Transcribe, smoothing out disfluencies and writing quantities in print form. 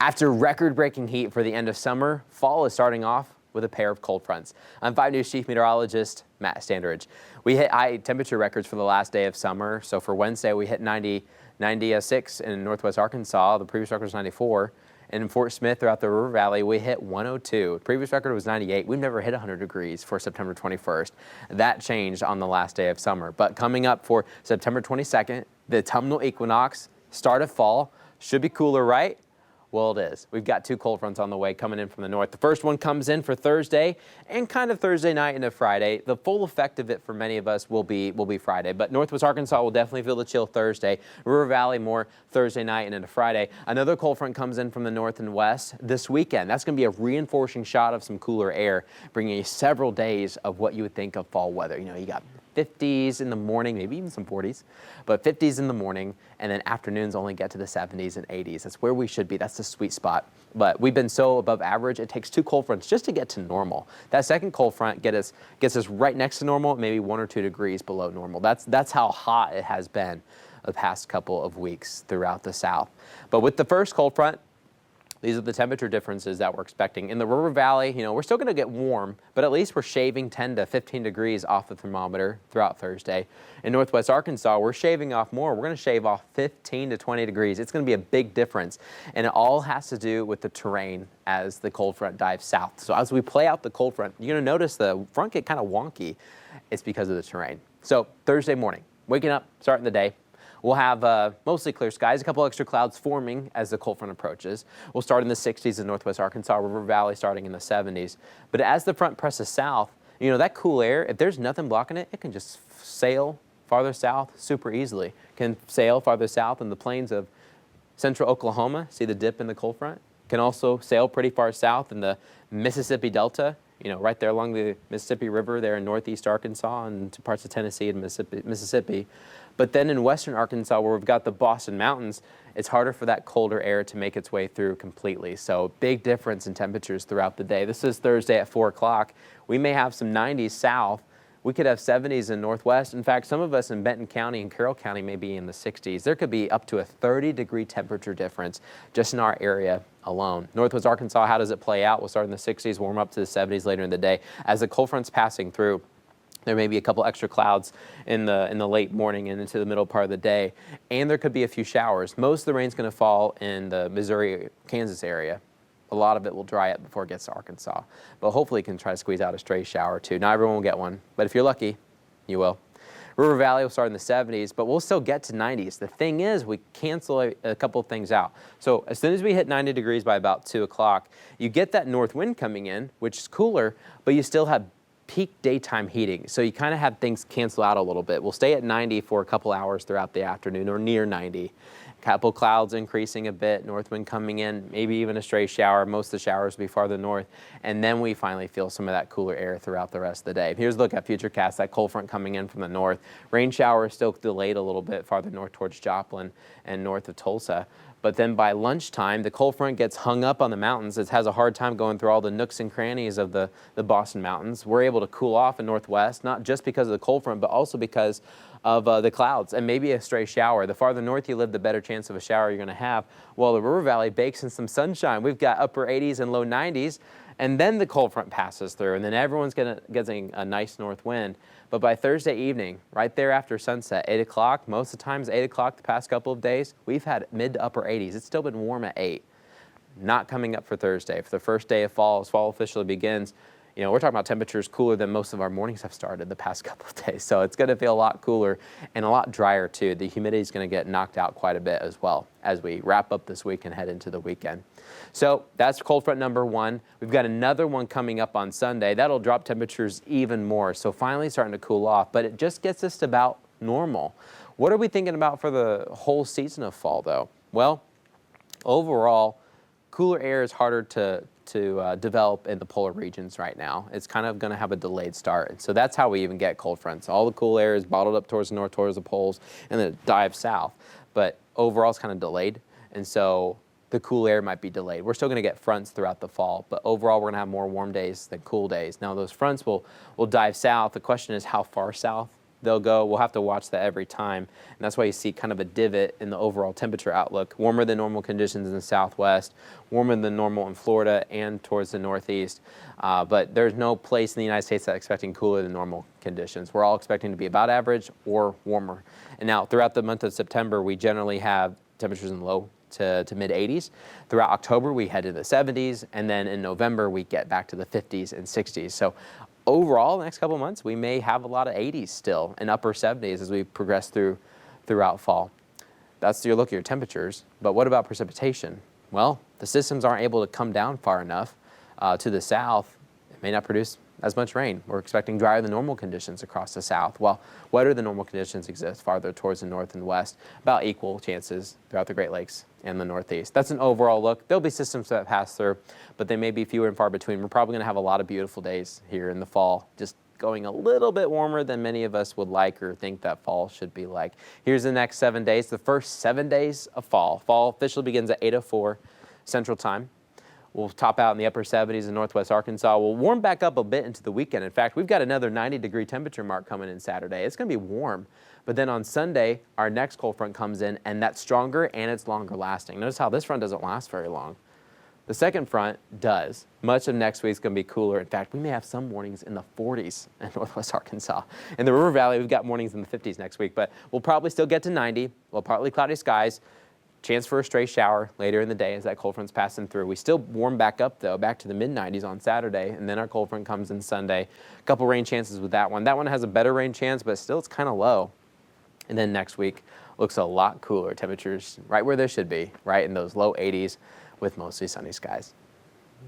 After record-breaking heat for the end of summer, fall is starting off with a pair of cold fronts. I'm 5 News Chief Meteorologist Matt Standridge. We hit high temperature records for the last day of summer. So for Wednesday, we hit 96 in northwest Arkansas. The previous record was 94. And in Fort Smith, throughout the River Valley, we hit 102. The previous record was 98. We've never hit 100 degrees for September 21st. That changed on the last day of summer. But coming up for September 22nd, the autumnal equinox, start of fall, should be cooler, right? Well, it is. We've got two cold fronts on the way coming in from the north. The first one comes in for Thursday and kind of Thursday night into Friday. The full effect of it for many of us will be Friday, but northwest Arkansas will definitely feel the chill Thursday. River Valley more Thursday night and into Friday. Another cold front comes in from the north and west this weekend. That's going to be a reinforcing shot of some cooler air, bringing you several days of what you would think of fall weather. You know, you got 50s in the morning, maybe even some 40s, but 50s in the morning, and then afternoons only get to the 70s and 80s. That's where we should be. That's the sweet spot. But we've been so above average, it takes two cold fronts just to get to normal. That second cold front gets us right next to normal, maybe 1 or 2 degrees below normal. That's how hot it has been the past couple of weeks throughout the south. But with the first cold front, these are the temperature differences that we're expecting. In the River Valley, you know, we're still going to get warm, but at least we're shaving 10 to 15 degrees off the thermometer throughout Thursday. In northwest Arkansas, we're shaving off more. We're going to shave off 15 to 20 degrees. It's going to be a big difference, and it all has to do with the terrain as the cold front dives south. So as we play out the cold front, you're going to notice the front get kind of wonky. It's because of the terrain. So Thursday morning, waking up, starting the day, we'll have mostly clear skies, a couple extra clouds forming as the cold front approaches. We'll start in the 60s in northwest Arkansas, River Valley starting in the 70s. But as the front presses south, you know, that cool air, if there's nothing blocking it, it can just sail farther south super easily. Can sail farther south in the plains of central Oklahoma. See the dip in the cold front? Can also sail pretty far south in the Mississippi Delta, you know, right there along the Mississippi River there in northeast Arkansas and to parts of Tennessee and Mississippi. But then in western Arkansas, where we've got the Boston Mountains, it's harder for that colder air to make its way through completely. So big difference in temperatures throughout the day. This is Thursday at 4 o'clock. We may have some 90s south. We could have 70s in northwest. In fact, some of us in Benton County and Carroll County may be in the 60s. There could be up to a 30-degree temperature difference just in our area alone. Northwest Arkansas, how does it play out? We'll start in the 60s, warm up to the 70s later in the day. As the cold front's passing through, there may be a couple extra clouds in the late morning and into the middle part of the day, and there could be a few showers. Most of the rain's going to fall in the Missouri, Kansas area. A lot of it will dry up before it gets to Arkansas, but hopefully you can try to squeeze out a stray shower or two. Not everyone will get one, but if you're lucky, you will. River Valley will start in the 70s, but we'll still get to 90s. The thing is, we cancel a couple of things out. So as soon as we hit 90 degrees by about 2 o'clock, you get that north wind coming in, which is cooler, but you still have peak daytime heating. So you kind of have things cancel out a little bit. We'll stay at 90 for a couple hours throughout the afternoon or near 90. Couple clouds increasing a bit, north wind coming in, maybe even a stray shower. Most of the showers will be farther north. And then we finally feel some of that cooler air throughout the rest of the day. Here's a look at Futurecast, that cold front coming in from the north. Rain shower is still delayed a little bit farther north towards Joplin and north of Tulsa. But then by lunchtime, the cold front gets hung up on the mountains. It has a hard time going through all the nooks and crannies of the Boston Mountains. We're able to cool off in northwest, not just because of the cold front, but also because of the clouds and maybe a stray shower. The farther north you live, the better chance of a shower you're going to have. While the River Valley bakes in some sunshine. We've got upper 80s and low 90s, and then the cold front passes through, and then everyone's getting a nice north wind. But by Thursday evening, right there after sunset, 8 o'clock, most of the times 8 o'clock the past couple of days, we've had mid to upper 80s. It's still been warm at 8. Not coming up for Thursday. For the first day of fall, as fall officially begins, you know, we're talking about temperatures cooler than most of our mornings have started the past couple of days. So it's going to feel a lot cooler and a lot drier too. The humidity is going to get knocked out quite a bit as well as we wrap up this week and head into the weekend. So that's cold front number 1. We've got another one coming up on Sunday. That'll drop temperatures even more. So finally starting to cool off, but it just gets us to about normal. What are we thinking about for the whole season of fall though? Well, overall, cooler air is harder to develop in the polar regions right now. It's kind of going to have a delayed start. And so that's how we even get cold fronts. All the cool air is bottled up towards the north, towards the poles, and then it dives south. But overall, it's kind of delayed. And so the cool air might be delayed. We're still going to get fronts throughout the fall, but overall, we're going to have more warm days than cool days. Now, those fronts will dive south. The question is how far south they'll go. We'll have to watch that every time. And that's why you see kind of a divot in the overall temperature outlook. Warmer than normal conditions in the southwest, warmer than normal in Florida and towards the northeast. But there's no place in the United States that's expecting cooler than normal conditions. We're all expecting to be about average or warmer. And now throughout the month of September, we generally have temperatures in low to mid 80s. Throughout October, we head to the 70s, and then in November, we get back to the 50s and 60s. So overall, the next couple of months, we may have a lot of 80s still and upper 70s as we progress throughout fall. That's your look at your temperatures. But what about precipitation? Well, the systems aren't able to come down far enough to the south. It may not produce as much rain. We're expecting drier than normal conditions across the south, while wetter than normal conditions exist farther towards the north and west, about equal chances throughout the Great Lakes and the Northeast. That's an overall look. There'll be systems that pass through, but they may be fewer and far between. We're probably going to have a lot of beautiful days here in the fall, just going a little bit warmer than many of us would like or think that fall should be like. Here's the next 7 days, the first 7 days of fall. Fall officially begins at 8:04 Central Time. We'll top out in the upper 70s in northwest Arkansas. We'll warm back up a bit into the weekend. In fact, we've got another 90-degree temperature mark coming in Saturday. It's going to be warm. But then on Sunday, our next cold front comes in, and that's stronger and it's longer lasting. Notice how this front doesn't last very long. The second front does. Much of next week is going to be cooler. In fact, we may have some mornings in the 40s in northwest Arkansas. In the River Valley, we've got mornings in the 50s next week, but we'll probably still get to 90. Well, partly cloudy skies. Chance for a stray shower later in the day as that cold front's passing through. We still warm back up, though, back to the mid-90s on Saturday, and then our cold front comes in Sunday. A couple rain chances with that one. That one has a better rain chance, but still it's kind of low. And then next week looks a lot cooler. Temperatures right where they should be, right in those low 80s with mostly sunny skies.